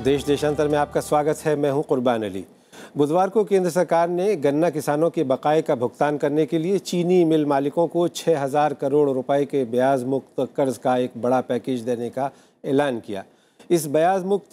देश देशांतर में आपका स्वागत है। मैं हूं कुर्बान अली। बुधवार को केंद्र सरकार ने गन्ना किसानों के बकाये का भुगतान करने के लिए चीनी मिल मालिकों को 6,000 करोड़ रुपए के ब्याज मुक्त कर्ज का एक बड़ा पैकेज देने का ऐलान किया। इस ब्याज मुक्त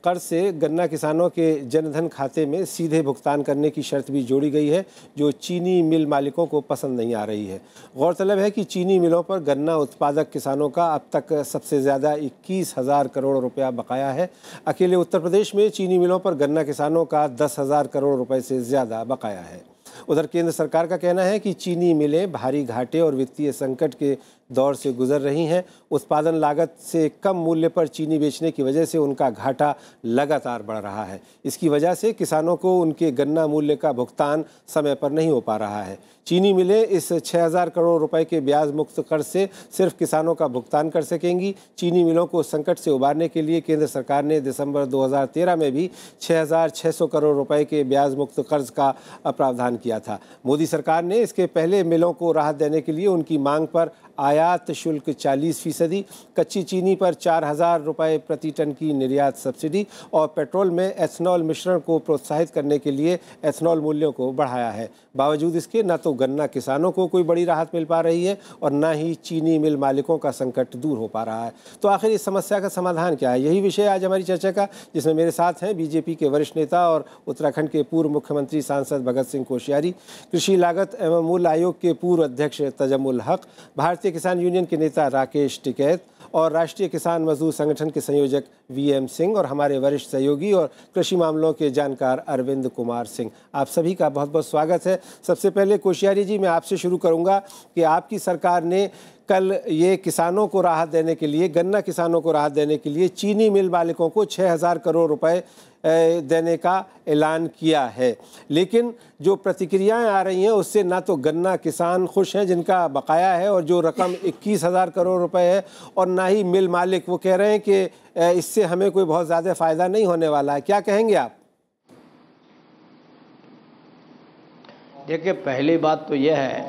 कर्ज से गन्ना किसानों के जनधन खाते में सीधे भुगतान करने की शर्त भी जोड़ी गई है, जो चीनी मिल मालिकों को पसंद नहीं आ रही है। गौरतलब है कि चीनी मिलों पर गन्ना उत्पादक किसानों का अब तक सबसे ज़्यादा 21,000 करोड़ रुपया बकाया है। अकेले उत्तर प्रदेश में चीनी मिलों पर गन्ना किसानों का 10,000 करोड़ रुपए से ज़्यादा बकाया है। उधर केंद्र सरकार का कहना है कि चीनी मिलें भारी घाटे और वित्तीय संकट के दौर से गुजर रही हैं। उत्पादन लागत से कम मूल्य पर चीनी बेचने की वजह से उनका घाटा लगातार बढ़ रहा है। इसकी वजह से किसानों को उनके गन्ना मूल्य का भुगतान समय पर नहीं हो पा रहा है। चीनी मिलें इस 6,000 करोड़ रुपए के ब्याज मुक्त कर्ज से सिर्फ किसानों का भुगतान कर सकेंगी। चीनी मिलों को संकट से उबारने के लिए केंद्र सरकार ने दिसंबर 2013 में भी 6,600 करोड़ रुपए के ब्याज मुक्त कर्ज का प्रावधान किया था। मोदी सरकार ने इसके पहले मिलों को राहत देने के लिए उनकी मांग पर आयात शुल्क 40%, कच्ची चीनी पर 4,000 रुपये प्रति टन की निर्यात सब्सिडी और पेट्रोल में एथनॉल मिश्रण को प्रोत्साहित करने के लिए एथनॉल मूल्यों को बढ़ाया है। बावजूद इसके न तो गन्ना किसानों को कोई बड़ी राहत मिल पा रही है और न ही चीनी मिल मालिकों का संकट दूर हो पा रहा है। तो आखिर इस समस्या का समाधान क्या है? यही विषय आज हमारी चर्चा का, जिसमें मेरे साथ हैं बीजेपी के वरिष्ठ नेता और उत्तराखंड के पूर्व मुख्यमंत्री सांसद भगत सिंह कोश्यारी, कृषि लागत एवं मूल्य आयोग के पूर्व अध्यक्ष तजम्मुल हक, भारतीय किसान यूनियन के नेता राकेश टिकैत और राष्ट्रीय किसान मजदूर संगठन के संयोजक वीएम सिंह और हमारे वरिष्ठ सहयोगी और कृषि मामलों के जानकार अरविंद कुमार सिंह। आप सभी का बहुत बहुत स्वागत है। सबसे पहले कोश्यारी जी, मैं आपसे शुरू करूंगा कि आपकी सरकार ने कल ये किसानों को राहत देने के लिए, गन्ना किसानों को राहत देने के लिए चीनी मिल मालिकों को 6,000 करोड़ रुपए देने का ऐलान किया है, लेकिन जो प्रतिक्रियाएं आ रही हैं उससे ना तो गन्ना किसान खुश हैं जिनका बकाया है और जो रकम 21,000 करोड़ रुपए है, और ना ही मिल मालिक। वो कह रहे हैं कि इससे हमें कोई बहुत ज़्यादा फ़ायदा नहीं होने वाला है। क्या कहेंगे आप? देखिए, पहली बात तो यह है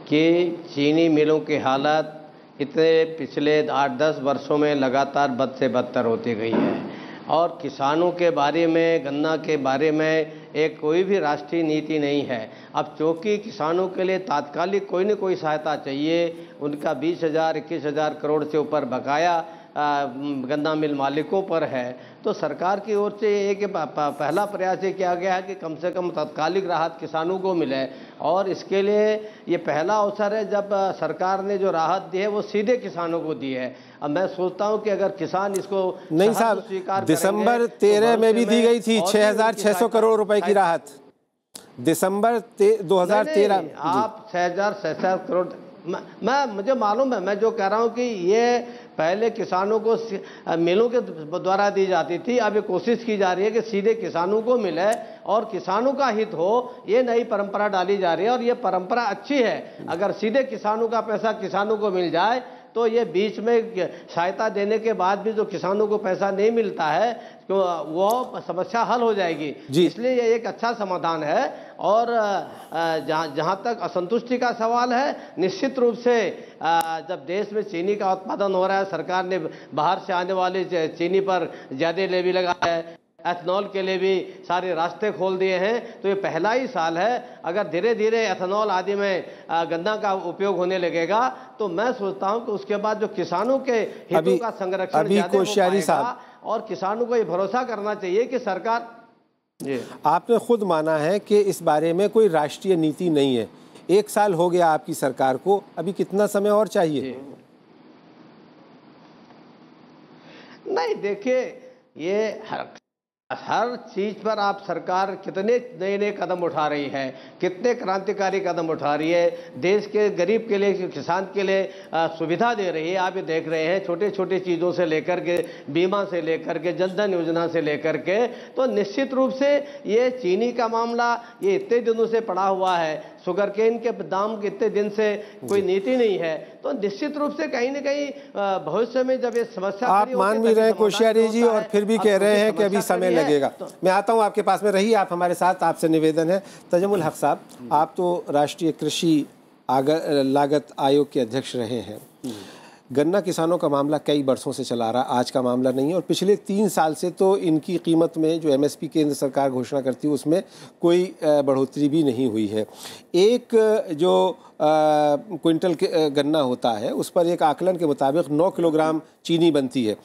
कि चीनी मिलों की हालत इतने पिछले 8-10 वर्षों में लगातार बद से बदतर होती गई है और किसानों के बारे में, गन्ना के बारे में एक कोई भी राष्ट्रीय नीति नहीं है। अब चूँकि किसानों के लिए तात्कालिक कोई न कोई सहायता चाहिए, उनका 20,000-21,000 करोड़ से ऊपर बकाया गन्ना मिल मालिकों पर है, तो सरकार की ओर से एक पहला प्रयास ये किया गया है कि कम से कम तात्कालिक राहत किसानों को मिले, और इसके लिए ये पहला अवसर है जब सरकार ने जो राहत दी है वो सीधे किसानों को दी है। अब मैं सोचता हूं कि अगर किसान इसको नहीं साहब, दिसंबर 13 में भी दी गई थी 6,600 करोड़ रुपए की राहत। दिसंबर 2013 आप 6,600 करोड़, मुझे मालूम है, मैं जो कह रहा हूं कि ये पहले किसानों को मिलों के द्वारा दी जाती थी। अब ये कोशिश की जा रही है कि सीधे किसानों को मिले और किसानों का हित हो, ये नई परंपरा डाली जा रही है और ये परंपरा अच्छी है। अगर सीधे किसानों का पैसा किसानों को मिल जाए तो ये बीच में सहायता देने के बाद भी जो किसानों को पैसा नहीं मिलता है तो वो समस्या हल हो जाएगी। इसलिए ये एक अच्छा समाधान है। और जहाँ तक असंतुष्टि का सवाल है, निश्चित रूप से जब देश में चीनी का उत्पादन हो रहा है, सरकार ने बाहर से आने वाली चीनी पर ज़्यादा लेवी लगाया है, एथनॉल के लिए भी सारे रास्ते खोल दिए हैं, तो ये पहला ही साल है। अगर धीरे धीरे एथनॉल आदि में गन्ना का उपयोग होने लगेगा तो मैं सोचता हूं कि उसके बाद जो किसानों के हितों का संरक्षण ज़्यादा हो पाएगा और किसानों को ये भरोसा करना चाहिए कि सरकार। आपने खुद माना है कि इस बारे में कोई राष्ट्रीय नीति नहीं है। 1 साल हो गया आपकी सरकार को, अभी कितना समय और चाहिए? नहीं, देखिए, ये हर चीज पर आप सरकार कितने नए नए कदम उठा रही है, कितने क्रांतिकारी कदम उठा रही है, देश के गरीब के लिए, किसान के लिए सुविधा दे रही है। आप ये देख रहे हैं, छोटे छोटे चीज़ों से लेकर के, बीमा से लेकर के, जनधन योजना से लेकर के। तो निश्चित रूप से ये चीनी का मामला ये इतने दिनों से पड़ा हुआ है, शुगर केन के दाम के इतने दिन से कोई नीति नहीं है, तो निश्चित रूप से कहीं न कहीं भविष्य में जब ये समस्या आप मान भी रहे हैं कोश्यारी जी, और फिर भी कह रहे हैं कि अभी समय लगेगा। मैं आता हूं आपके पास में, रहिए आप हमारे साथ। आपसे निवेदन है, तजम्मुल हक साहब, आप तो राष्ट्रीय कृषि लागत आयोग के अध्यक्ष रहे हैं। गन्ना किसानों का मामला कई बरसों से चला आ रहा, आज का मामला नहीं है, और पिछले 3 साल से तो इनकी कीमत में जो एमएसपी केंद्र सरकार घोषणा करती है उसमें कोई बढ़ोतरी भी नहीं हुई है। एक जो क्विंटल गन्ना होता है उस पर एक आकलन के मुताबिक 9 किलोग्राम चीनी बनती है,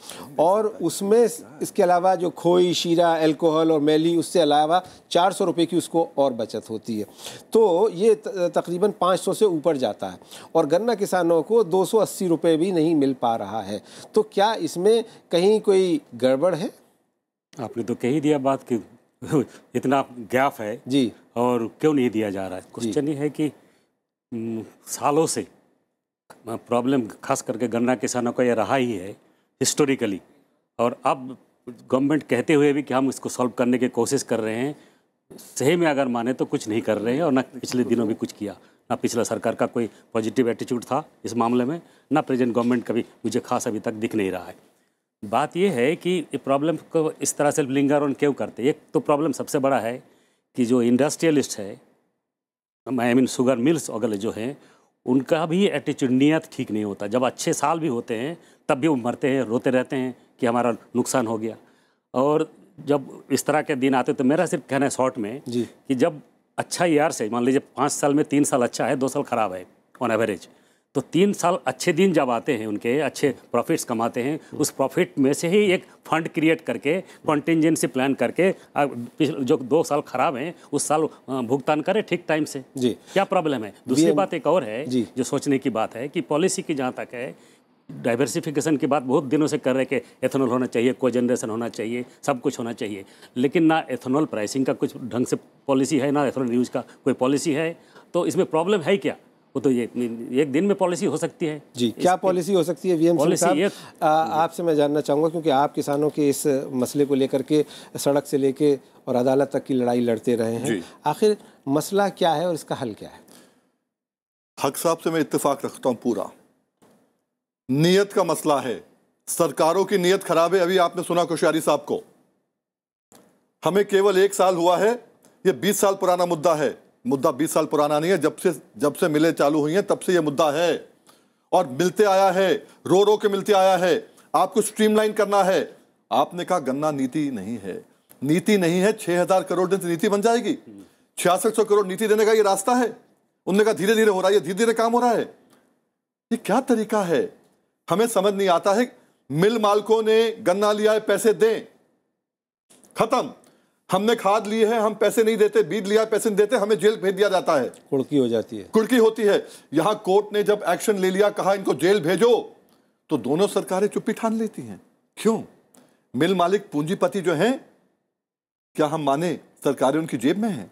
और उसमें इसके अलावा जो खोई, शीरा, अल्कोहल और मैली, उससे अलावा 400 रुपये की उसको और बचत होती है। तो ये तकरीबन 500 से ऊपर जाता है, और गन्ना किसानों को 280 रुपये भी नहीं मिल पा रहा है। तो क्या इसमें कहीं कोई गड़बड़ है? आपने तो कह ही दिया बात कि इतना गैप है जी, और क्यों नहीं दिया जा रहा है। क्वेश्चन ये है कि सालों से प्रॉब्लम खास करके गन्ना किसानों का ये रहा ही है हिस्टोरिकली, और अब गवर्नमेंट कहते हुए भी कि हम इसको सॉल्व करने की कोशिश कर रहे हैं, सही में अगर माने तो कुछ नहीं कर रहे हैं, और ना पिछले दिनों भी कुछ किया, ना पिछला सरकार का कोई पॉजिटिव एटीट्यूड था इस मामले में, ना प्रेजेंट गवर्नमेंट का भी मुझे खास अभी तक दिख नहीं रहा है। बात यह है कि ये प्रॉब्लम को इस तरह से लिंगर ऑन क्यों करते हैं। एक तो प्रॉब्लम सबसे बड़ा है कि जो इंडस्ट्रियलिस्ट है, आई मीन शुगर मिल्स वगैरह जो हैं, उनका भी एटीट्यूड, नियत ठीक नहीं होता। जब अच्छे साल भी होते हैं तब भी वो मरते हैं, रोते रहते हैं कि हमारा नुकसान हो गया। और जब इस तरह के दिन आते तो मेरा सिर्फ कहना है शॉर्ट में जी, कि जब अच्छा ईयर से मान लीजिए 5 साल में 3 साल अच्छा है, 2 साल ख़राब है ऑन एवरेज, तो 3 साल अच्छे दिन जब आते हैं, उनके अच्छे प्रॉफिट्स कमाते हैं, उस प्रॉफिट में से ही एक फंड क्रिएट करके, कॉन्टिजेंसी प्लान करके, जो 2 साल ख़राब हैं उस साल भुगतान करें ठीक टाइम से। जी, क्या प्रॉब्लम है। दूसरी बात एक और है जी, जो सोचने की बात है कि पॉलिसी की जहाँ तक है, डाइवर्सिफिकेशन की बात बहुत दिनों से कर रहे कि एथेनॉल होना चाहिए, कोजनरेशन होना चाहिए, सब कुछ होना चाहिए, लेकिन ना एथेनॉल प्राइसिंग का कुछ ढंग से पॉलिसी है, ना एथेनॉल यूज का कोई पॉलिसी है। तो इसमें प्रॉब्लम है क्या? वो तो ये एक दिन में पॉलिसी हो सकती है। जी, क्या पॉलिसी हो सकती है वीएम सिंह साहब? आपसे मैं जानना चाहूँगा, क्योंकि आप किसानों के इस मसले को लेकर के सड़क से लेके और अदालत तक की लड़ाई लड़ते रहे हैं, आखिर मसला क्या है और इसका हल क्या है? हक साहब से मैं इत्तेफाक रखता हूँ पूरा। नीयत का मसला है, सरकारों की नीयत खराब है। अभी आपने सुना कोश्यारी साहब को, हमें केवल 1 साल हुआ है, ये 20 साल पुराना मुद्दा है। मुद्दा 20 साल पुराना नहीं है, जब से मिलें चालू हुई हैं तब से ये मुद्दा है, और मिलते आया है, रो के मिलते आया है। आपको स्ट्रीमलाइन करना है। आपने कहा गन्ना नीति नहीं है, नीति नहीं है, 6000 करोड़ दिन से नीति बन जाएगी। 6600 करोड़ नीति देने का ये रास्ता है। उन्होंने कहा धीरे धीरे हो रहा है, धीरे धीरे काम हो रहा है। ये क्या तरीका है? हमें समझ नहीं आता है। मिल मालिकों ने गन्ना लिया है, पैसे दें, खत्म। हमने खाद ली है, हम पैसे नहीं देते, बीज लिया है, पैसे नहीं देते, हमें जेल भेज दिया जाता है, कुड़की हो जाती है, कुड़की होती है। यहां कोर्ट ने जब एक्शन ले लिया, कहा इनको जेल भेजो, तो दोनों सरकारें चुप्पी ठान लेती हैं। क्यों? मिल मालिक पूंजीपति जो हैं, क्या हम माने सरकारें उनकी जेब में हैं?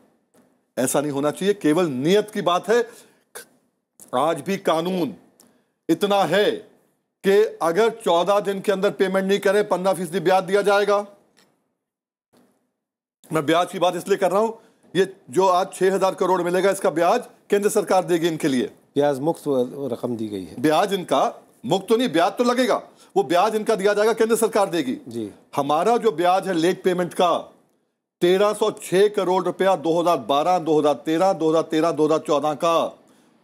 ऐसा नहीं होना चाहिए। केवल नियत की बात है। आज भी कानून इतना है कि अगर 14 दिन के अंदर पेमेंट नहीं करे 15% ब्याज दिया जाएगा। मैं ब्याज की बात इसलिए कर रहा हूं, ये जो आज 6000 करोड़ मिलेगा, इसका ब्याज केंद्र सरकार देगी इनके लिए। ब्याज मुक्त रकम दी गई है। ब्याज इनका मुक्त तो नहीं, ब्याज तो लगेगा, वो ब्याज इनका दिया जाएगा, केंद्र सरकार देगी जी। हमारा जो ब्याज है लेट पेमेंट का 1306 करोड़ रुपया 2012, 2013, 2013, 2014 का,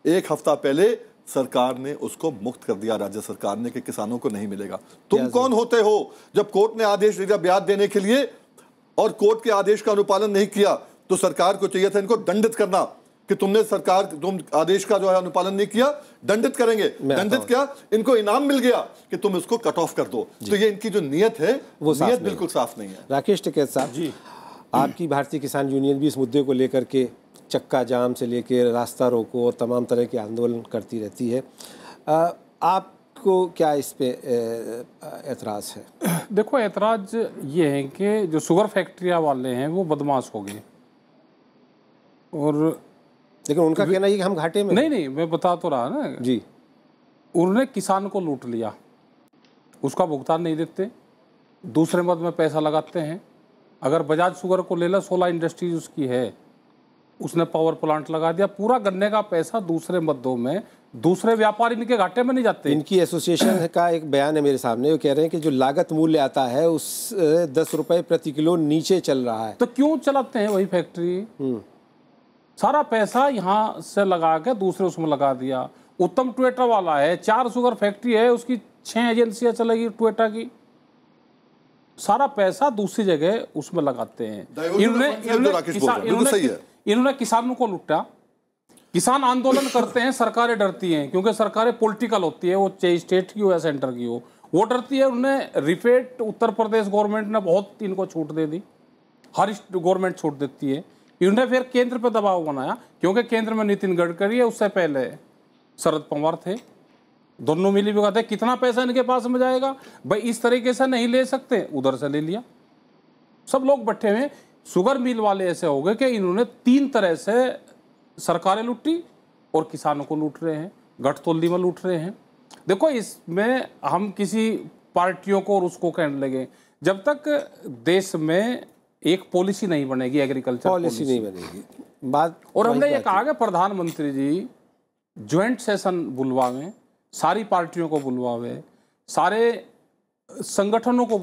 1 हफ्ता पहले सरकार ने उसको मुक्त कर दिया, राज्य सरकार ने, कि किसानों को नहीं मिलेगा। तुम कौन होते हो जब कोर्ट ने आदेश दिया ब्याज देने के लिए और कोर्ट के आदेश का अनुपालन नहीं किया? तो सरकार को चाहिए था इनको दंडित करना कि तुम आदेश का जो है अनुपालन नहीं किया, दंडित करेंगे। दंडित क्या, इनको इनाम मिल गया कि तुम इसको कट ऑफ कर दो। तो ये इनकी जो नियत है वो नियत बिल्कुल साफ नहीं है। राकेश टिकैत साहब जी, आपकी भारतीय किसान यूनियन भी इस मुद्दे को लेकर के चक्का जाम से लेकर रास्ता रोको और तमाम तरह के आंदोलन करती रहती है। आपको क्या इस पे एतराज़ है? देखो, एतराज़ ये है कि जो शुगर फैक्ट्रियाँ वाले हैं वो बदमाश हो गए, और लेकिन उनका कहना है कि हम घाटे में। नहीं, मैं बता तो रहा ना जी। उन्होंने किसान को लूट लिया, उसका भुगतान नहीं देते, दूसरे मद में पैसा लगाते हैं। अगर बजाज शुगर को ले लो, 16 इंडस्ट्रीज उसकी है, उसने पावर प्लांट लगा दिया, पूरा गन्ने का पैसा दूसरे मद्दों में, दूसरे व्यापारी इनके घाटे में नहीं जाते। इनकी एसोसिएशन का एक बयान है मेरे सामने, वो कह रहे हैं कि जो लागत मूल्य आता है उस 10 रुपए प्रति किलो नीचे चल रहा है। तो क्यों चलाते हैं वही फैक्ट्री? सारा पैसा यहाँ से लगा के दूसरे उसमें लगा दिया, उत्तम टोयोटा वाला है, 4 शुगर फैक्ट्री है, उसकी 6 एजेंसियां चलेगी टोयोटा की। सारा पैसा दूसरी जगह उसमें लगाते हैं। इन्होंने किसानों को लूटा। किसान आंदोलन करते हैं, सरकारें डरती हैं, क्योंकि सरकारें पॉलिटिकल होती है, वो चाहे स्टेट की हो या सेंटर की हो, वो डरती है। उन्हें रिपेट उत्तर प्रदेश गवर्नमेंट ने बहुत इनको छूट दे दी, हर गवर्नमेंट छूट देती है। इन्होंने फिर केंद्र पे दबाव बनाया, क्योंकि केंद्र में नितिन गडकरी है, उससे पहले शरद पवार थे, दोनों मिली भी कहते कितना पैसा इनके पास में जाएगा भाई, इस तरीके से नहीं ले सकते, उधर से ले लिया। सब लोग बैठे हुए। शुगर मिल वाले ऐसे हो गए कि इन्होंने 3 तरह से सरकारें लूटी और किसानों को लूट रहे हैं, गठतोली में लूट रहे हैं। देखो, इसमें हम किसी पार्टियों को और उसको कहने लगे, जब तक देश में एक पॉलिसी नहीं बनेगी, एग्रीकल्चर पॉलिसी नहीं बनेगी बात। और हमने ये कहा कि प्रधानमंत्री जी ज्वाइंट सेशन बुलवावें, सारी पार्टियों को बुलवावे, सारे संगठनों को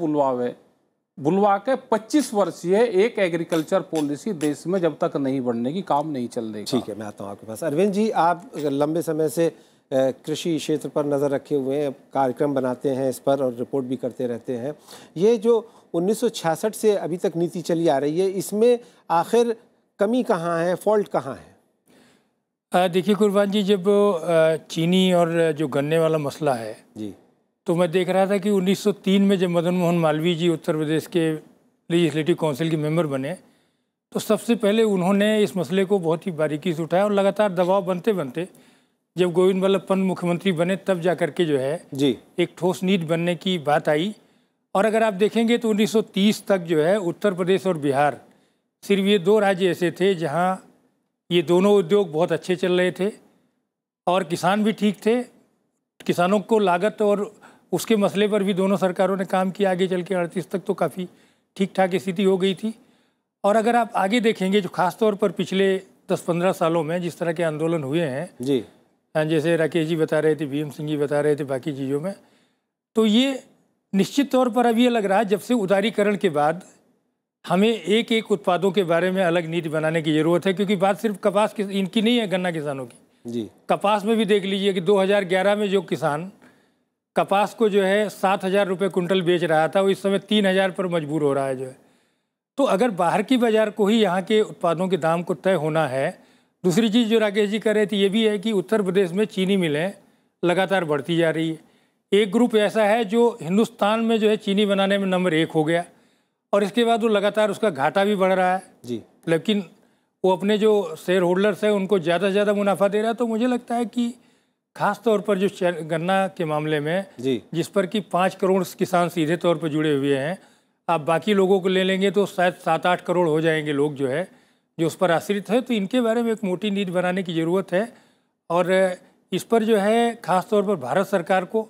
बुलवा के 25 वर्षीय एक एग्रीकल्चर पॉलिसी देश में जब तक नहीं बनने की काम नहीं चल रही। ठीक है, मैं आता हूँ आपके पास। अरविंद जी, आप लंबे समय से कृषि क्षेत्र पर नज़र रखे हुए हैं, कार्यक्रम बनाते हैं इस पर और रिपोर्ट भी करते रहते हैं। ये जो 1966 से अभी तक नीति चली आ रही है, इसमें आखिर कमी कहाँ है, फॉल्ट कहाँ है? देखिए कुर्बान जी, जब चीनी और जो गन्ने वाला मसला है जी, तो मैं देख रहा था कि 1903 में जब मदन मोहन मालवीय जी उत्तर प्रदेश के लेजिस्लेटिव काउंसिल के मेंबर बने, तो सबसे पहले उन्होंने इस मसले को बहुत ही बारीकी से उठाया और लगातार दबाव बनते बनते जब गोविंद वल्लभ पंत मुख्यमंत्री बने, तब जा करके जो है जी एक ठोस नीति बनने की बात आई। और अगर आप देखेंगे तो 1930 तक जो है उत्तर प्रदेश और बिहार, सिर्फ ये 2 राज्य ऐसे थे जहाँ ये दोनों उद्योग बहुत अच्छे चल रहे थे और किसान भी ठीक थे। किसानों को लागत और उसके मसले पर भी दोनों सरकारों ने काम किया। आगे चल के 38 तक तो काफ़ी ठीक ठाक स्थिति हो गई थी। और अगर आप आगे देखेंगे, जो खास तौर पर पिछले 10-15 सालों में जिस तरह के आंदोलन हुए हैं जी, जैसे राकेश जी बता रहे थे, भीम सिंह जी बता रहे थे, बाकी चीज़ों में, तो ये निश्चित तौर पर अब ये लग रहा है जब से उदारीकरण के बाद हमें एक एक उत्पादों के बारे में अलग नीति बनाने की ज़रूरत है। क्योंकि बात सिर्फ कपास की इनकी नहीं है, गन्ना किसानों की जी। कपास में भी देख लीजिए कि 2011 में जो किसान कपास को जो है 7,000 रुपये कुंटल बेच रहा था, वो इस समय 3,000 पर मजबूर हो रहा है जो है। तो अगर बाहर की बाज़ार को ही यहाँ के उत्पादों के दाम को तय होना है। दूसरी चीज़ जो राकेश जी कह रहे थे, ये भी है कि उत्तर प्रदेश में चीनी मिलें लगातार बढ़ती जा रही है। एक ग्रुप ऐसा है जो हिंदुस्तान में जो है चीनी बनाने में नंबर 1 हो गया और इसके बाद वो लगातार उसका घाटा भी बढ़ रहा है जी, लेकिन वो अपने जो शेयर होल्डर्स हैं उनको ज़्यादा से ज़्यादा मुनाफा दे रहा है। तो मुझे लगता है कि खास तौर पर जो गन्ना के मामले में जी, जिस पर कि 5 करोड़ किसान सीधे तौर पर जुड़े हुए हैं, आप बाकी लोगों को ले लेंगे तो शायद 7-8 करोड़ हो जाएंगे लोग जो है जो उस पर आश्रित है। तो इनके बारे में एक मोटी नीति बनाने की ज़रूरत है और इस पर जो है खास तौर पर भारत सरकार को,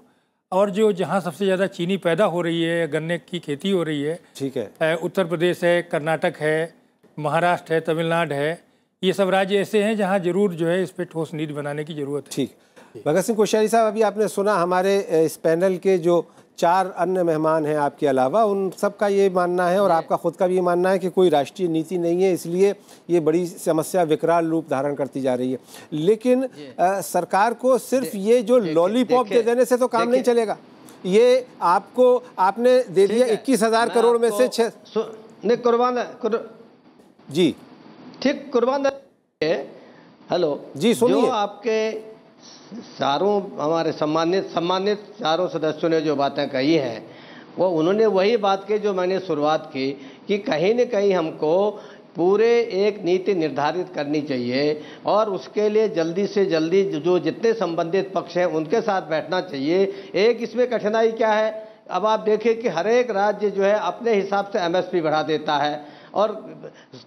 और जो जहाँ सबसे ज़्यादा चीनी पैदा हो रही है, गन्ने की खेती हो रही है, ठीक है, उत्तर प्रदेश है, कर्नाटक है, महाराष्ट्र है, तमिलनाडु है, ये सब राज्य ऐसे हैं जहाँ जरूर जो है इस पर ठोस नीति बनाने की ज़रूरत है। ठीक। भगत सिंह कोश्यारी साहब, अभी आपने सुना हमारे इस पैनल के जो 4 अन्य मेहमान हैं आपके अलावा, उन सब का ये मानना है और आपका खुद का भी ये मानना है कि कोई राष्ट्रीय नीति नहीं है, इसलिए ये बड़ी समस्या विकराल रूप धारण करती जा रही है। लेकिन सरकार को सिर्फ ये जो लॉलीपॉप दे देने से तो काम नहीं चलेगा। ये आपने दे दिया 21,000 करोड़ में से 6 कुर्बान जी, ठीक, कुर्बान हेलो जी, सुनिए। जो आपके चारों हमारे सम्मानित चारों सदस्यों ने जो बातें कही हैं, वो उन्होंने वही बात की जो मैंने शुरुआत की कि कहीं न कहीं हमको पूरे एक नीति निर्धारित करनी चाहिए और उसके लिए जल्दी से जल्दी जो जितने संबंधित पक्ष हैं उनके साथ बैठना चाहिए। एक इसमें कठिनाई क्या है, अब आप देखिए कि हर एक राज्य जो है अपने हिसाब से MSP बढ़ा देता है और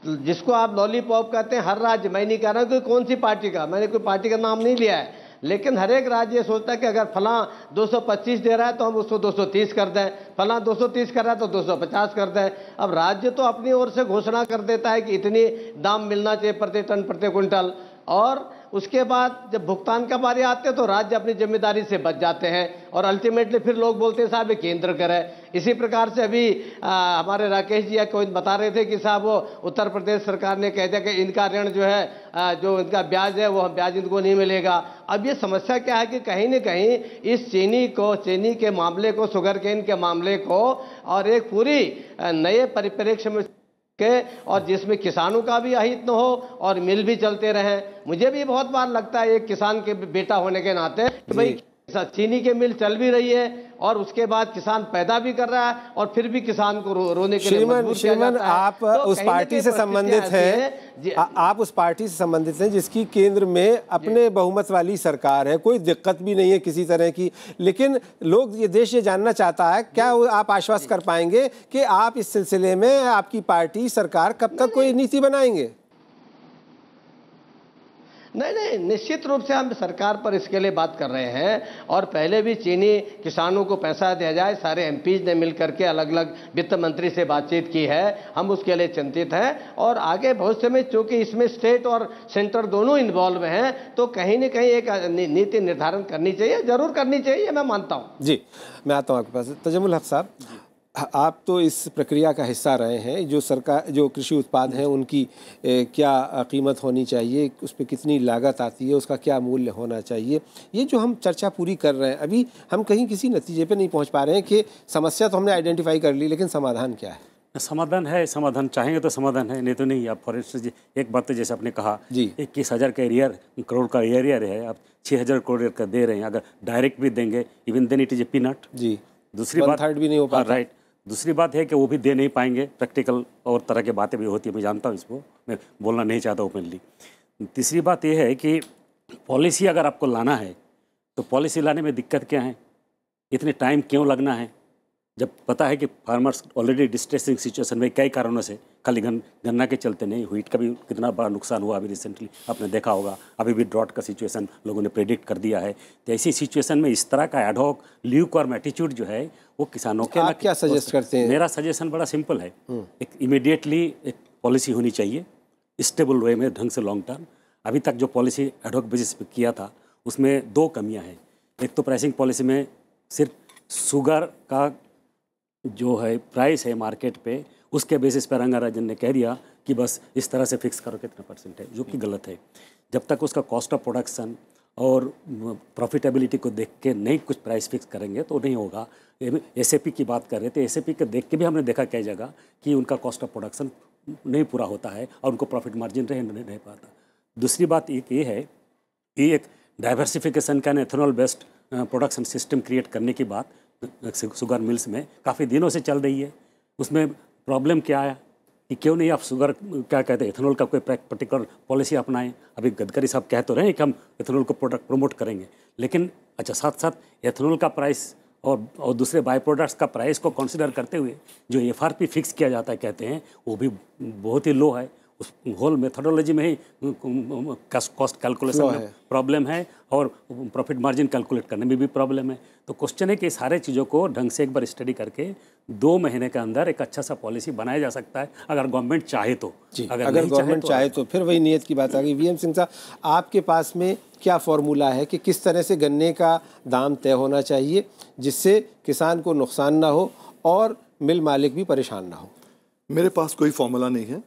जिसको आप लॉलीपॉप कहते हैं, हर राज्य, मैं नहीं कह रहा कि कौन सी पार्टी का, मैंने कोई पार्टी का नाम नहीं लिया है, लेकिन हर एक राज्य ये सोचता है कि अगर फलां 225 दे रहा है तो हम उसको 230 कर दें, फलां 230 कर रहा है तो 250 कर दें। अब राज्य तो अपनी ओर से घोषणा कर देता है कि इतनी दाम मिलना चाहिए प्रति टन प्रति क्विंटल, और उसके बाद जब भुगतान का बारी आते हैं तो राज्य अपनी जिम्मेदारी से बच जाते हैं और अल्टीमेटली फिर लोग बोलते हैं साहब ये केंद्र करे। इसी प्रकार से अभी हमारे राकेश जी या कोई बता रहे थे कि साहब वो उत्तर प्रदेश सरकार ने कह दिया कि इनका ऋण जो है जो इनका ब्याज है वो ब्याज इनको नहीं मिलेगा। अब ये समस्या क्या है कि कहीं न कहीं इस चीनी के मामले को, शुगर केन के मामले को और एक पूरी नए परिप्रेक्ष्य में के और जिसमें किसानों का भी अहित न हो और मिल भी चलते रहे। मुझे भी बहुत बार लगता है एक किसान के बेटा होने के नाते कि भाई चीनी के मिल चल भी रही है और उसके बाद किसान पैदा भी कर रहा है और फिर भी किसान को रोने के लिए मजबूर किया जाता है। आप तो उस पार्टी से संबंधित हैं, आप उस पार्टी से संबंधित हैं जिसकी केंद्र में अपने बहुमत वाली सरकार है, कोई दिक्कत भी नहीं है किसी तरह की, लेकिन लोग ये देश ये जानना चाहता है, क्या आप आश्वस्त कर पाएंगे कि आप इस सिलसिले में आपकी पार्टी सरकार कब तक कोई नीति बनाएंगे? नहीं, निश्चित रूप से हम सरकार पर इसके लिए बात कर रहे हैं और पहले भी चीनी किसानों को पैसा दिया जाए, सारे एमपीज ने मिलकर के अलग अलग वित्त मंत्री से बातचीत की है, हम उसके लिए चिंतित हैं और आगे भविष्य में चूंकि इसमें स्टेट और सेंटर दोनों इन्वॉल्व हैं तो कहीं न कहीं एक नीति निर्धारण करनी चाहिए, जरूर करनी चाहिए, मैं मानता हूँ। जी, मैं आता हूँ आपके पास। तजम्मुल हक साहब, आप तो इस प्रक्रिया का हिस्सा रहे हैं, जो कृषि उत्पाद हैं उनकी क्या कीमत होनी चाहिए, उस पर कितनी लागत आती है, उसका क्या मूल्य होना चाहिए, ये जो हम चर्चा पूरी कर रहे हैं, अभी हम कहीं किसी नतीजे पे नहीं पहुंच पा रहे हैं कि समस्या तो हमने आइडेंटिफाई कर ली, लेकिन समाधान क्या है? समाधान है, समाधान चाहेंगे तो समाधान है, नहीं तो नहीं। आप फॉर इंस्टेंस एक बात तो जैसे आपने कहा 21,000 का करोड़ का एरियर है, आप 6,000 करोड़ का दे रहे हैं, अगर डायरेक्ट भी देंगे even then it is a peanut. जी, दूसरी बात थर्ड भी नहीं हो पाता। राइट, दूसरी बात है कि वो भी दे नहीं पाएंगे, प्रैक्टिकल और तरह की बातें भी होती है, मैं जानता हूँ, इसको मैं बोलना नहीं चाहता ओपनली। तीसरी बात ये है कि पॉलिसी अगर आपको लाना है तो पॉलिसी लाने में दिक्कत क्या है, इतने टाइम क्यों लगना है, जब पता है कि फार्मर्स ऑलरेडी डिस्ट्रेसिंग सिचुएशन में कई कारणों से, खाली गन्ना के चलते नहीं, व्हीट का भी कितना बड़ा नुकसान हुआ अभी रिसेंटली आपने देखा होगा, अभी भी ड्रॉट का सिचुएशन लोगों ने प्रेडिक्ट कर दिया है। तो ऐसी सिचुएशन में इस तरह का एडहॉक ल्यूकवार्म एटीट्यूड जो है वो किसानों के आप क्या सजेस्ट करते हैं? मेरा सजेशन बड़ा सिंपल है, एक इमीडिएटली एक पॉलिसी होनी चाहिए स्टेबल वे में, ढंग से लॉन्ग टर्म। अभी तक जो पॉलिसी एडहॉक बेसिस पे किया था उसमें दो कमियां हैं। एक तो प्राइसिंग पॉलिसी में सिर्फ शुगर का जो है प्राइस है मार्केट पे, उसके बेसिस पर रंगाराजन ने कह दिया कि बस इस तरह से फिक्स करो कितना परसेंट है, जो कि गलत है। जब तक उसका कॉस्ट ऑफ प्रोडक्शन और प्रॉफिटेबिलिटी को देख के नहीं कुछ प्राइस फिक्स करेंगे तो नहीं होगा। एसएपी की बात कर रहे थे, एसएपी के देख के भी हमने देखा कई जगह कि उनका कॉस्ट ऑफ प्रोडक्शन नहीं पूरा होता है और उनको प्रॉफिट मार्जिन नहीं पाता। दूसरी बात एक ये है कि एक डाइवर्सिफिकेशन का ethanol based production system create करने की बात शुगर मिल्स में काफ़ी दिनों से चल रही है। उसमें प्रॉब्लम क्या है कि क्यों नहीं आप शुगर क्या कहते हैं एथेनॉल का कोई पर्टिकुलर पॉलिसी अपनाएं। अभी गडकरी साहब कह तो रहे हैं कि हम एथेनॉल को प्रोडक्ट प्रमोट करेंगे, लेकिन अच्छा साथ साथ एथेनॉल का प्राइस और दूसरे बाई प्रोडक्ट्स का प्राइस को कंसिडर करते हुए जो एफआरपी फिक्स किया जाता है कहते हैं वो भी बहुत ही लो है। उस होल मेथोडोलॉजी में ही कॉस्ट कैलकुलेशन में प्रॉब्लम है और प्रॉफिट मार्जिन कैलकुलेट करने में भी प्रॉब्लम है। तो क्वेश्चन है कि सारे चीज़ों को ढंग से एक बार स्टडी करके 2 महीने के अंदर एक अच्छा सा पॉलिसी बनाया जा सकता है अगर गवर्नमेंट चाहे तो। अगर गवर्नमेंट चाहे तो फिर वही नियत की बात आ गई। वीएम सिंह साहब, आपके पास में क्या फॉर्मूला है कि किस तरह से गन्ने का दाम तय होना चाहिए जिससे किसान को नुकसान ना हो और मिल मालिक भी परेशान ना हो? मेरे पास कोई फॉर्मूला नहीं है।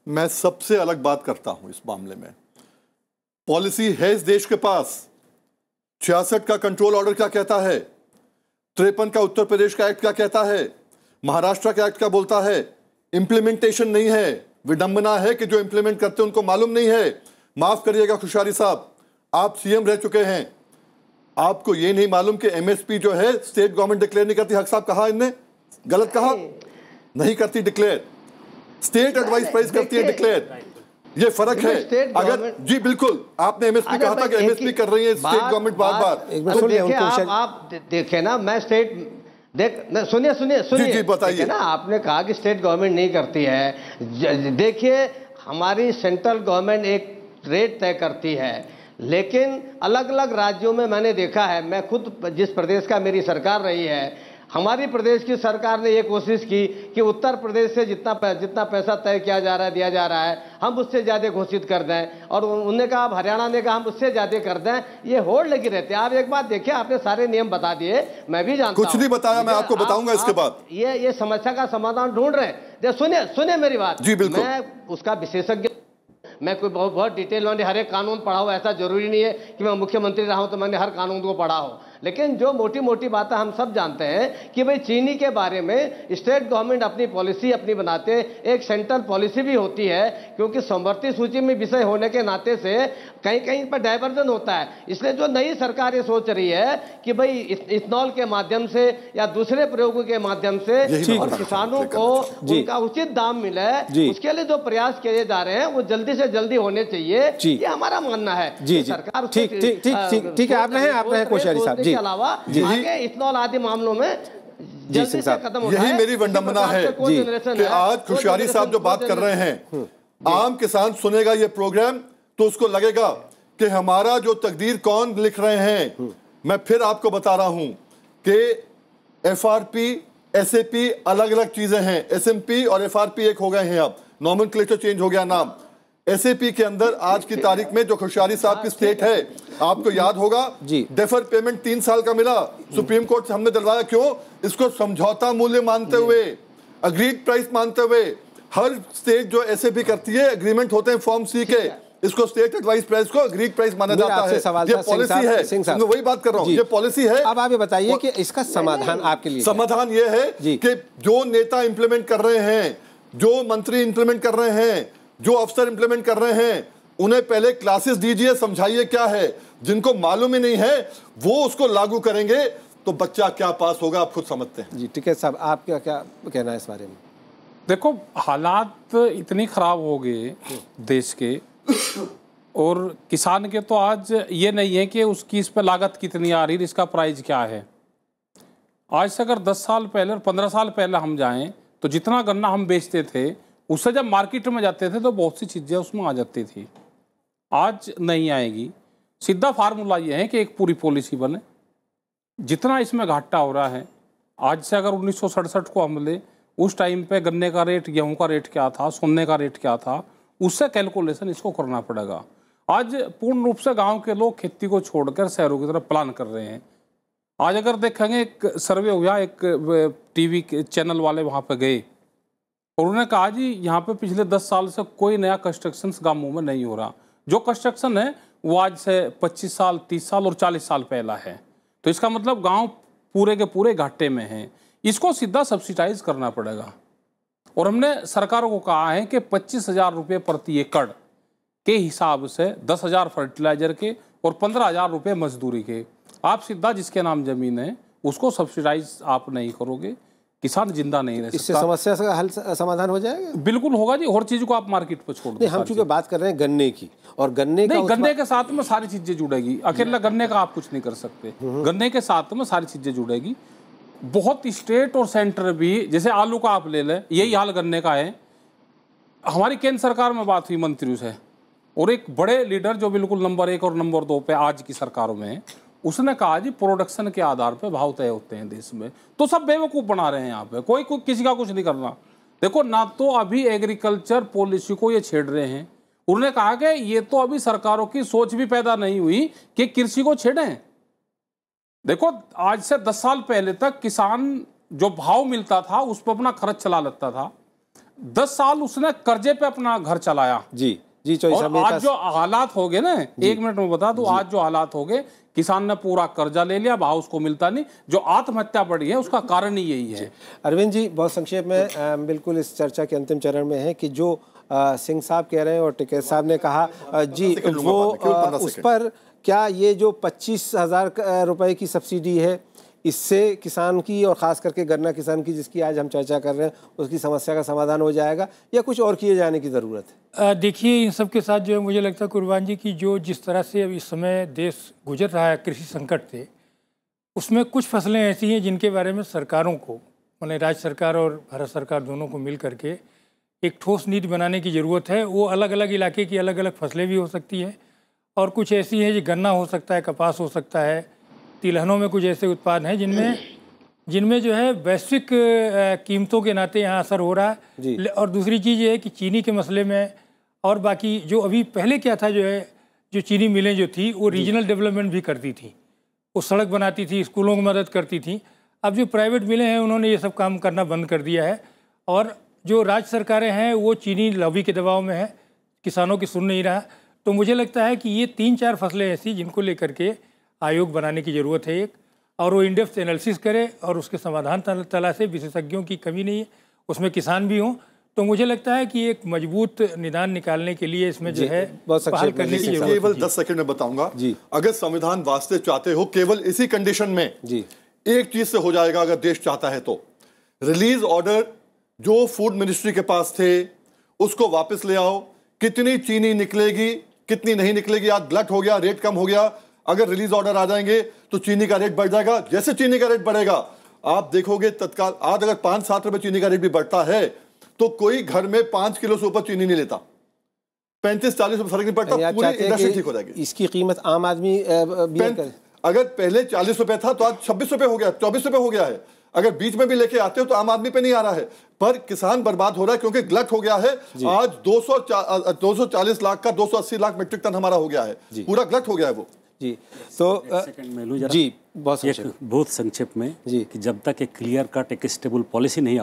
मैं सबसे अलग बात करता हूं इस मामले में। पॉलिसी है इस देश के पास। 66 का कंट्रोल ऑर्डर क्या कहता है, 53 का उत्तर प्रदेश का एक्ट क्या कहता है, महाराष्ट्र का एक्ट क्या बोलता है। इंप्लीमेंटेशन नहीं है। विडंबना है कि जो इंप्लीमेंट करते हैं उनको मालूम नहीं है। माफ करिएगा खुशारी साहब, आप सीएम रह चुके हैं, आपको ये नहीं मालूम कि एमएसपी जो है स्टेट गवर्नमेंट डिक्लेयर नहीं करती। हक साहब कहा इनने, गलत कहा, नहीं करती डिक्लेयर, स्टेट एडवाइस प्राइस करती है डिक्लेयर। ये फर्क है। अगर जी बिल्कुल आपने एमएसपी कहा था कि एमएसपी कर रही है स्टेट गवर्नमेंट बार बार। तो देखिए आप देखे ना, मैं स्टेट सुनिए जी बताइए ना, आपने कहा कि स्टेट गवर्नमेंट नहीं करती है। देखिए हमारी सेंट्रल गवर्नमेंट एक रेट तय करती है, लेकिन अलग अलग राज्यों में मैंने देखा है, मैं खुद जिस प्रदेश का मेरी सरकार रही है, हमारी प्रदेश की सरकार ने ये कोशिश की कि उत्तर प्रदेश से जितना पैसा तय किया जा रहा है, दिया जा रहा है, हम उससे ज़्यादा घोषित कर दें, और उन्होंने कहा, हरियाणा ने कहा हम उससे ज़्यादा कर दें। ये होड़ लगी रहते हैं। आप एक बात देखिए, आपने सारे नियम बता दिए, मैं भी जानता हूं, कुछ नहीं बताया, मैं आपको बताऊंगा इसके बाद। ये समस्या का समाधान ढूंढ रहे हैं। सुने मेरी बात जी बिल्कुल। मैं उसका विशेषज्ञ, मैं कोई बहुत डिटेल में हर एक कानून पढ़ा हो, ऐसा जरूरी नहीं है कि मैं मुख्यमंत्री रहा हूं तो मैंने हर कानून को पढ़ा हो, लेकिन जो मोटी मोटी बातें हम सब जानते हैं कि भाई चीनी के बारे में स्टेट गवर्नमेंट अपनी पॉलिसी अपनी बनाते हैं, एक सेंट्रल पॉलिसी भी होती है, क्योंकि समवर्ती सूची में विषय होने के नाते से कहीं कहीं पर डाइवर्जन होता है। इसलिए जो नई सरकार ये सोच रही है कि भाई इथनॉल के माध्यम से या दूसरे प्रयोगों के माध्यम से और किसानों को उनका उचित दाम मिले, उसके लिए जो प्रयास किए जा रहे हैं वो जल्दी से जल्दी होने चाहिए, ये हमारा मानना है। जी सरकार ठीक है, आप रहे कोश्यारी साहब के अलावा आगे इथनॉल आदि मामलों में जल्दी से खत्म हो। यही मेरी विडंबना है कि आज कोश्यारी साहब जो बात कर रहे हैं, आम किसान सुनेगा ये प्रोग्राम तो उसको लगेगा कि हमारा जो तकदीर कौन लिख रहे हैं। मैं फिर आपको बता रहा हूं कि एफआरपी एसएपी अलग अलग चीजें हैं। एसएमपी और एफआरपी एक हो गए हैं, अब नॉमेनक्लेचर चेंज हो गया नाम। एसएपी के अंदर आज की तारीख में जो कोश्यारी साहब की स्टेट है, आपको याद होगा, डेफर पेमेंट 3 साल का मिला, सुप्रीम कोर्ट से हमने दिलवाया। क्यों? इसको समझौता मूल्य मानते हुए, अग्रीड प्राइस मानते हुए। हर स्टेट जो एसएपी करती है, एग्रीमेंट होते हैं फॉर्म सी के, इसको स्टेट एडवाइस प्राइस को अग्रीड प्राइस माना जाता है। ये पॉलिसी है, मैं वही बात कर रहा हूँ, ये पॉलिसी है। अब आप ये बताइए कि इसका समाधान आपके लिए, समाधान ये है कि जो नेता इंप्लीमेंट कर रहे हैं, जो मंत्री इंप्लीमेंट कर रहे हैं, जो अफसर इंप्लीमेंट कर रहे हैं, उन्हें पहले क्लासेस दीजिए, समझाइए क्या है। जिनको मालूम ही नहीं है वो उसको लागू करेंगे तो बच्चा क्या पास होगा, आप खुद समझते हैं। जी टिकैत साहब, आपका क्या कहना है इस बारे में? देखो, हालात इतनी खराब हो गए देश के, और किसान के तो आज ये नहीं है कि उसकी इस पर लागत कितनी आ रही है, इसका प्राइस क्या है। आज से अगर 10 साल पहले और 15 साल पहले हम जाएं तो जितना गन्ना हम बेचते थे, उससे जब मार्केट में जाते थे तो बहुत सी चीज़ें उसमें आ जाती थी। आज नहीं आएगी। सीधा फार्मूला ये है कि एक पूरी पॉलिसी बने। जितना इसमें घाटा हो रहा है, आज से अगर 1967 को हम ले, उस टाइम पे गन्ने का रेट, गेहूं का रेट क्या था, सोने का रेट क्या था, उससे कैलकुलेशन इसको करना पड़ेगा। आज पूर्ण रूप से गांव के लोग खेती को छोड़कर शहरों की तरफ प्लान कर रहे हैं। आज अगर देखेंगे, एक सर्वे हुआ, एक टीवी के चैनल वाले वहाँ पे गए और उन्होंने कहा जी यहाँ पे पिछले 10 साल से कोई नया कंस्ट्रक्शन गाँवों में नहीं हो रहा। जो कंस्ट्रक्शन है वो आज से 25 साल, 30 साल और 40 साल पहला है। तो इसका मतलब गांव पूरे के पूरे घाटे में हैं। इसको सीधा सब्सिडाइज करना पड़ेगा। और हमने सरकारों को कहा है कि 25,000 रुपये प्रति एकड़ के हिसाब से 10,000 फर्टिलाइजर के और 15,000 रुपये मजदूरी के, आप सीधा जिसके नाम जमीन है उसको सब्सिडाइज आप नहीं करोगे, किसान जिंदा नहीं रह सकता। इससे समस्या का हल समाधान हो जाएगा? बिल्कुल होगा जी। हर चीज को आप मार्केट पर छोड़ दो। हम चूंकि बात कर रहे हैं गन्ने की, और गन्ने नहीं, गन्ने के साथ में सारी चीजें जुड़ेगी। अकेला गन्ने का आप कुछ नहीं कर सकते, गन्ने के साथ में सारी चीजें जुड़ेगी। बहुत स्टेट और सेंटर भी, जैसे आलू का आप ले लें, यही हाल गन्ने का है। हमारी केंद्र सरकार में बात हुई मंत्रियों से, और एक बड़े लीडर जो बिल्कुल नंबर 1 और नंबर 2 पे आज की सरकारों में, उसने कहा जी प्रोडक्शन के आधार पे भाव तय होते हैं देश में। तो सब बेवकूफ़ बना रहे हैं यहाँ पे, कोई किसी का कुछ नहीं करना। देखो, ना तो अभी एग्रीकल्चर पॉलिसी को ये छेड़ रहे हैं। उन्होंने कहा कि ये तो अभी सरकारों की सोच भी पैदा नहीं हुई कि कृषि को छेड़ें। देखो, आज से 10 साल पहले तक किसान जो भाव मिलता था उस पर अपना खर्च चला लेता था। 10 साल उसने कर्जे पे अपना घर चलाया। जी, और आज जो हालात हो गए ना, 1 मिनट में बता दूं, आज जो हालात हो गए, किसान ने पूरा कर्जा ले लिया, भाव उसको मिलता नहीं। जो आत्महत्या बढ़ी है उसका कारण ही यही है। अरविंद जी, बहुत संक्षेप में, बिल्कुल इस चर्चा के अंतिम चरण में है कि जो सिंह साहब कह रहे हैं और टिकैत साहब ने कहा, जी वो उस पर क्या ये जो 25,000 रुपए की सब्सिडी है, इससे किसान की और ख़ास करके गन्ना किसान की जिसकी आज हम चर्चा कर रहे हैं, उसकी समस्या का समाधान हो जाएगा, या कुछ और किए जाने की ज़रूरत है? देखिए, इन सब के साथ जो है मुझे लगता है कुर्बान जी की जो जिस तरह से अब इस समय देश गुजर रहा है कृषि संकट से, उसमें कुछ फसलें ऐसी हैं जिनके बारे में सरकारों को, माने राज्य सरकार और भारत सरकार दोनों को मिल करके एक ठोस नीति बनाने की ज़रूरत है। वो अलग अलग इलाके की अलग अलग फसलें भी हो सकती हैं, और कुछ ऐसी हैं जो गन्ना हो सकता है, कपास हो सकता है, तिलहनों में कुछ ऐसे उत्पाद हैं जिनमें जिनमें जो है वैश्विक कीमतों के नाते यहाँ असर हो रहा है। और दूसरी चीज़ ये है कि चीनी के मसले में और बाकी जो अभी पहले क्या था, जो है जो चीनी मिलें जो थी वो रीजनल डेवलपमेंट भी करती थी, वो सड़क बनाती थी, स्कूलों की मदद करती थी। अब जो प्राइवेट मिलें हैं उन्होंने ये सब काम करना बंद कर दिया है, और जो राज्य सरकारें हैं वो चीनी लॉबी के दबाव में है, किसानों की सुन नहीं रहा। तो मुझे लगता है कि ये 3-4 फसलें ऐसी जिनको लेकर के आयोग बनाने की ज़रूरत है एक, और वो इंडेप्थ एनालिसिस करे और उसके समाधान तलाशे। विशेषज्ञों की कमी नहीं है, उसमें किसान भी हों। तो मुझे लगता है कि एक मजबूत निदान निकालने के लिए इसमें जो है पहल करने की जरूरत है। केवल 10 सेकंड में बताऊंगा। अगर संविधान वास्ते चाहते हो, केवल इसी कंडीशन में एक चीज से हो जाएगा, अगर देश चाहता है तो रिलीज ऑर्डर जो फूड मिनिस्ट्री के पास थे उसको वापस ले आओ। कितनी चीनी निकलेगी कितनी नहीं निकलेगी, आज गलत हो गया, रेट कम हो गया, अगर रिलीज ऑर्डर आ जाएंगे तो चीनी का रेट बढ़ जाएगा। जैसे चीनी का रेट बढ़ेगा आप देखोगे तत्काल, आज अगर 5-7 रुपए चीनी का रेट भी बढ़ता है तो कोई घर में 5 किलो से ऊपर चीनी नहीं लेता, 35-40 रुपए फर्क नहीं पड़ता, पूरी इंडस्ट्री ठीक हो जाएगी। इसकी कीमत आम आदमी अगर पहले 40 रुपए था तो आज 26 रुपए हो गया, 24 रुपए हो गया है। अगर बीच में भी लेके आते हो तो आम आदमी पे नहीं आ रहा है, पर किसान बर्बाद हो रहा है क्योंकि गलत हो गया है। आज 240 लाख का 280 लाख मीट्रिक टन हमारा हो गया है, पूरा गलत हो गया है वो। जी तो जी बहुत संक्षेप में कि जब तक एक क्लियर कट एक स्टेबल पॉलिसी नहीं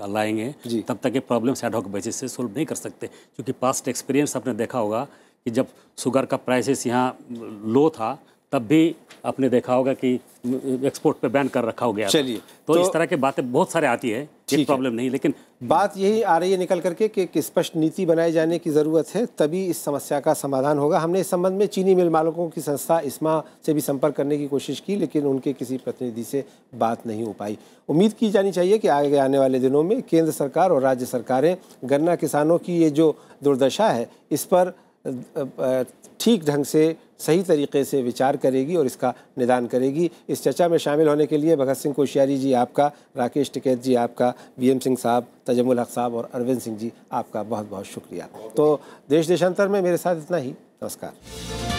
लाएंगे तब तक ये प्रॉब्लम्स एड हॉक बेसिस से सोल्व नहीं कर सकते। क्योंकि पास्ट एक्सपीरियंस आपने देखा होगा कि जब शुगर का प्राइसेस यहाँ लो था तब भी आपने देखा होगा कि एक्सपोर्ट पे बैन कर रखा हो गया। चलिए तो इस तरह की बातें बहुत सारे आती है, ये प्रॉब्लम नहीं, लेकिन बात यही आ रही है निकल करके कि स्पष्ट नीति बनाए जाने की ज़रूरत है, तभी इस समस्या का समाधान होगा। हमने इस संबंध में चीनी मिल मालिकों की संस्था इस्मा से भी संपर्क करने की कोशिश की, लेकिन उनके किसी प्रतिनिधि से बात नहीं हो पाई। उम्मीद की जानी चाहिए कि आगे आने वाले दिनों में केंद्र सरकार और राज्य सरकारें गन्ना किसानों की ये जो दुर्दशा है इस पर ठीक ढंग से सही तरीके से विचार करेगी और इसका निदान करेगी। इस चर्चा में शामिल होने के लिए भगत सिंह कोश्यारी जी आपका, राकेश टिकैत जी आपका, बीएम सिंह साहब, तजम्मुल हक साहब और अरविंद सिंह जी आपका बहुत बहुत शुक्रिया। तो देश देशांतर में मेरे साथ इतना ही। नमस्कार।